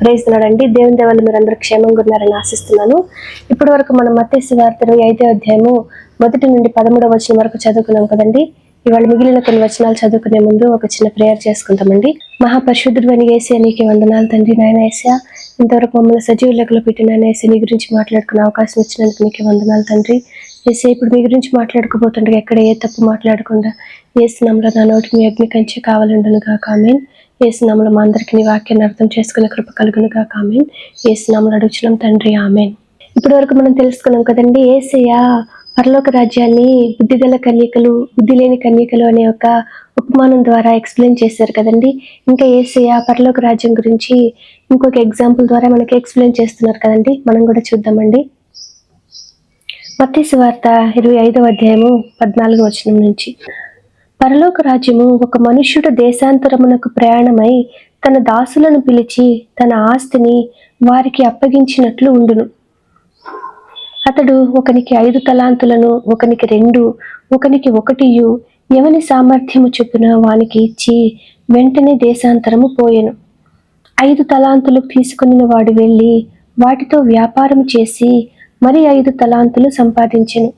Praise lord. దేవుని దేవాలు మీరందరూ క్షేమంగా ఉన్నారని ఆశిస్తున్నాను. ఇప్పటి వరకు మనం మత్తయి సువార్త 25వ అధ్యాయము 1 నుండి 13వ వచనం వరకు చదువుకున్నాం కదండి. ఇవాళ మిగిలిన కొన్ని వచనాలు చదువుకునే ముందు ఒక చిన్న ప్రేయర్ చేసుకుంటామండి. మహాపరిశుద్ధుడు అని యేసయ్య నీకే వందనాలు తండ్రి. నాయన యేసయ్య, ఇంతవరకు మమ్మల్ని సజీవ లెక్కలో పెట్టిన నాయన యేసయ్య, నీ గురించి మాట్లాడుకునే అవకాశం ఇచ్చినందుకు నీకే వందనాలు తండ్రి. యేసయ్య, ఇప్పుడు మీ గురించి మాట్లాడుకోబోతుండగా ఎక్కడ ఏ తప్పు మాట్లాడకుండా యేసు నామములో నా నోటికి మీ అగ్ని కంచె కావాలండును గాక. ఆమేన్. యేసు నామములో మా అందరికీ నీ వాక్యాన్ని అర్థం చేసుకునే కృప కలుగును గాక. ఆమేన్. యేసు నామములో అడుగుచున్నాం తండ్రి. ఆమేన్. ఇప్పటి వరకు మనం తెలుసుకున్నాం కదండి, యేసయ్య పరలోక రాజ్యాన్ని బుద్ధిగల కన్యకలు, బుద్ధి లేని కన్యకలు అనే ఒక ఉపమానం ద్వారా ఎక్స్ప్లెయిన్ చేశారు కదండి. ఇంకా యేసయ్య పరలోక రాజ్యం గురించి ఇంకొక ఎగ్జాంపుల్ ద్వారా మనకి ఎక్స్ప్లెయిన్ చేస్తున్నారు కదండి. మనం కూడా చూద్దామండి. మత్తయి సువార్త 25వ అధ్యాయము 14వ వచనం నుంచి. పరలోక రాజ్యము ఒక మనుష్యుడు దేశాంతరమునకు ప్రయాణమై తన దాసులను పిలిచి తన ఆస్తిని వారికి అప్పగించినట్లు ఉండును. అతడు ఒకనికి 5 తలాంతులను, ఒకనికి 2, ఒకనికి 1 ఎవని సామర్థ్యము చొప్పున వానికి ఇచ్చి వెంటనే దేశాంతరము పోయెను. 5 తలాంతులు తీసుకుని వాడు వెళ్ళి వాటితో వ్యాపారం చేసి మరి 5 తలాంతులు సంపాదించెను.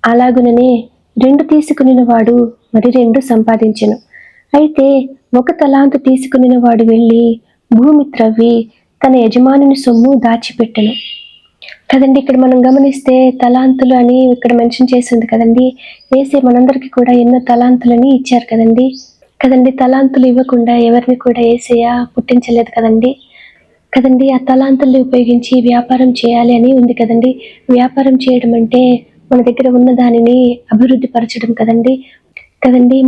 అలాగుననే 2 తీసుకుని వాడు మరి 2 సంపాదించెను. అయితే 1 తలాంతు తీసుకుని వాడు వెళ్ళి భూమి త్రవ్వి తన యజమానుని సొమ్ము దాచిపెట్టెను కదండి. ఇక్కడ మనం గమనిస్తే తలాంతులు అని ఇక్కడ మెన్షన్ చేసింది కదండి. యేసయ్య మనందరికీ కూడా ఎన్నో తలాంతులని ఇచ్చారు కదండి. తలాంతులు ఇవ్వకుండా ఎవరిని కూడా యేసయ్య పుట్టించలేదు కదండి. ఆ తలాంతుల్ని ఉపయోగించి వ్యాపారం చేయాలి అని ఉంది కదండి. వ్యాపారం చేయడం అంటే మన దగ్గర ఉన్న దానిని అభివృద్ధి పరచడం కదండి.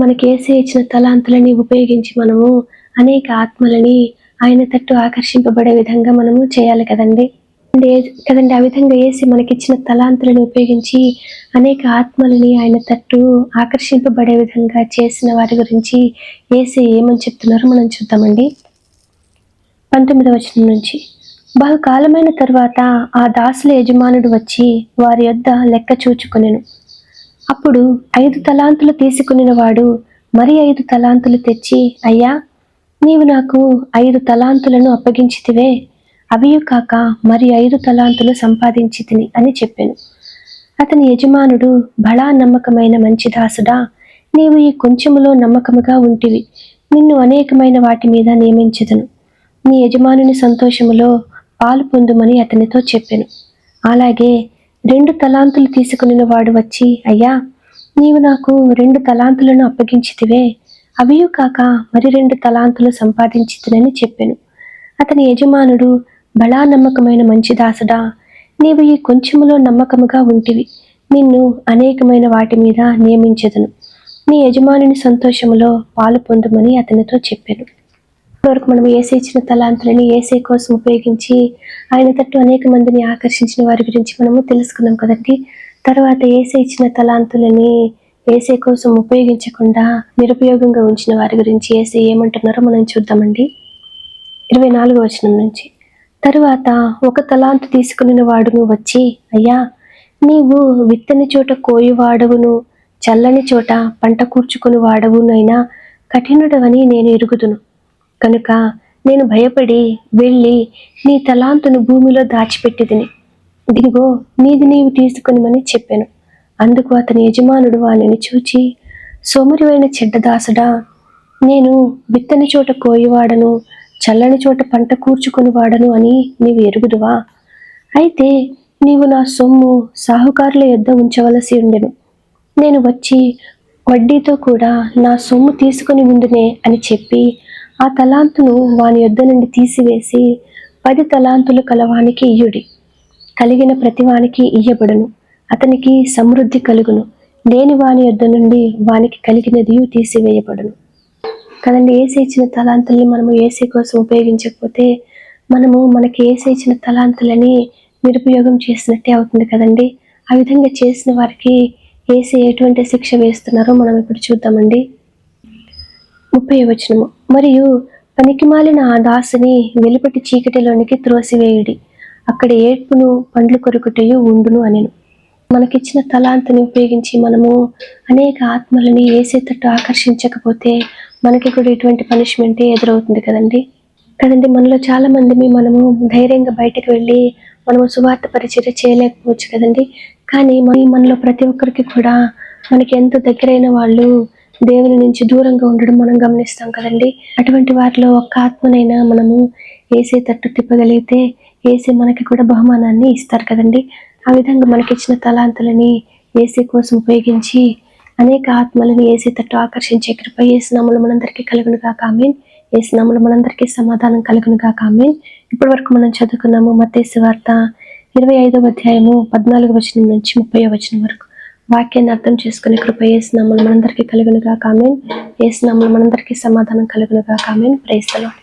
మనకి యేసయ్య ఇచ్చిన తలాంతులని ఉపయోగించి మనము అనేక ఆత్మలని ఆయన తట్టు ఆకర్షింపబడే విధంగా మనము చేయాలి కదండి. ఆ విధంగా యేసయ్య మనకిచ్చిన తలాంతులను ఉపయోగించి అనేక ఆత్మలని ఆయన తట్టు ఆకర్షింపబడే విధంగా చేసిన వారి గురించి యేసయ్య ఏమని చెప్తున్నారో మనం చూద్దామండి. 19వ వచనం నుంచి. బహుకాలమైన తరువాత ఆ దాసుల యజమానుడు వచ్చి వారి యొద్ద లెక్క చూచుకొనెను. అప్పుడు 5 తలాంతులు తీసుకుని వాడు మరి 5 తలాంతులు తెచ్చి, అయ్యా, నీవు నాకు 5 తలాంతులను అప్పగించితివే, అవియు కాక మరి 5 తలాంతులు సంపాదించితిని అని చెప్పెను. అతని యజమానుడు, బలా నమ్మకమైన మంచి దాసుడా, నీవు ఈ కొంచెములో నమ్మకముగా ఉంటివి, నిన్ను అనేకమైన వాటి మీద నియమించెదను, నీ యజమానుని సంతోషములో పాలు పొందుమని అతనితో చెప్పెను. అలాగే 2 తలాంతులు తీసుకుని వాడు వచ్చి, అయ్యా, నీవు నాకు 2 తలాంతులను అప్పగించితివే, అవియు కాక మరి 2 తలాంతులు సంపాదించితినని చెప్పెను. అతని యజమానుడు, బలా నమ్మకమైన మంచి దాసుడా, నీవు ఈ కొంచెములో నమ్మకముగా ఉంటివి, నిన్ను అనేకమైన వాటి మీద నియమించెదను, నీ యజమానుని సంతోషములో పాలు పొందుమని అతనితో చెప్పెను. ఇప్పటివరకు మనం యేసయ్య ఇచ్చిన తలాంతులని యేసయ్య కోసం ఉపయోగించి ఆయన తట్టు అనేక మందిని ఆకర్షించిన వారి గురించి మనము తెలుసుకున్నాం కదండి. తర్వాత యేసయ్య ఇచ్చిన తలాంతులని యేసయ్య కోసం ఉపయోగించకుండా నిరుపయోగంగా ఉంచిన వారి గురించి యేసయ్య ఏమంటున్నారో మనం చూద్దామండి. 24వ వచనం నుంచి. తరువాత 1 తలాంతు తీసుకుని వాడును వచ్చి, అయ్యా, నీవు విత్తని చోట కోయువాడవును, చల్లని చోట పంట కూర్చుకుని వాడవునైనా కఠినుడవని నేను ఎరుగుదును. కనుక నేను భయపడి వెళ్ళి నీ తలాంతును భూమిలో దాచిపెట్టిదిని, ఇదిగో నీది నీవు తీసుకునిమని చెప్పాను. అందుకు అతని యజమానుడు వానిని చూచి, సోమరివైన చెడ్డదాసుడా, నేను విత్తని చోట కోయివాడను, చల్లని చోట పంట కూర్చుకుని వాడను అని నీవు ఎరుగుదువా? అయితే నీవు నా సొమ్ము సాహుకారుల యొద్ద ఉంచవలసి ఉండెను. నేను వచ్చి వడ్డీతో కూడా నా సొమ్ము తీసుకుని ఉండునే అని చెప్పి ఆ తలాంతును వాని యొద్ద నుండి తీసివేసి 10 తలాంతులు కలవానికి ఇయ్యుడి. కలిగిన ప్రతివానికి ఇయ్యబడును, అతనికి సమృద్ధి కలుగును, లేని వాని యొద్ద నుండి వానికి కలిగినది తీసివేయబడును కదండి. యేసయ్య ఇచ్చిన తలాంతుల్ని మనము యేసయ్య కోసం ఉపయోగించకపోతే మనకి యేసయ్య ఇచ్చిన తలాంతులని నిరుపయోగం చేసినట్టే అవుతుంది కదండి. ఆ విధంగా చేసిన వారికి యేసయ్య ఎటువంటి శిక్ష వేస్తున్నారో మనం ఇప్పుడు చూద్దామండి. 30వ వచనము. మరియు పనికిమాలిన ఆ దాసుని వెలుపటి చీకటిలోనికి త్రోసివేయుడి, అక్కడ ఏడ్పును పండ్లు కొరుకుటయు ఉండును అనెను. మనకిచ్చిన తలాంతుని ఉపయోగించి మనము అనేక ఆత్మలని యేసయ్య తట్టు ఆకర్షించకపోతే మనకి కూడా ఇటువంటి పనిష్మెంటే ఎదురవుతుంది కదండి. కదండి. మనలో చాలా మందిని మనము ధైర్యంగా బయటకు వెళ్ళి మనము సువార్త పరిచర్య చేయలేకపోవచ్చు కదండి. కానీ మనలో ప్రతి ఒక్కరికి కూడా మనకి ఎంతో దగ్గరైన వాళ్ళు దేవుని నుంచి దూరంగా ఉండడం మనం గమనిస్తాం కదండి. అటువంటి వారిలో ఒక్క ఆత్మనైనా మనము ఏసే తట్టు తిప్పగలిగితే ఏసే మనకి కూడా బహుమానాన్ని ఇస్తారు కదండి. ఆ విధంగా మనకిచ్చిన తలాంతులని ఏసే కోసం ఉపయోగించి అనేక ఆత్మలను ఏసే తట్టు ఆకర్షించే కృప యేసు నామములో మనందరికీ కలుగును గాక. ఆమేన్. యేసు నామములో మనందరికీ సమాధానం కలుగును గాక. ఆమేన్. ఇప్పటి వరకు మనం చదువుకున్నాము మత్తయి సువార్త 25వ అధ్యాయము 14వ వచనం నుంచి 30వ వచనం వరకు. వాక్యాన్ని అర్థం చేసుకునే కృప యేసు నామములో మనందరికీ కలుగును గాక. ఆమేన్. యేసు నామములో మనందరికీ సమాధానం కలుగును గాక. ఆమేన్. Praise the lord.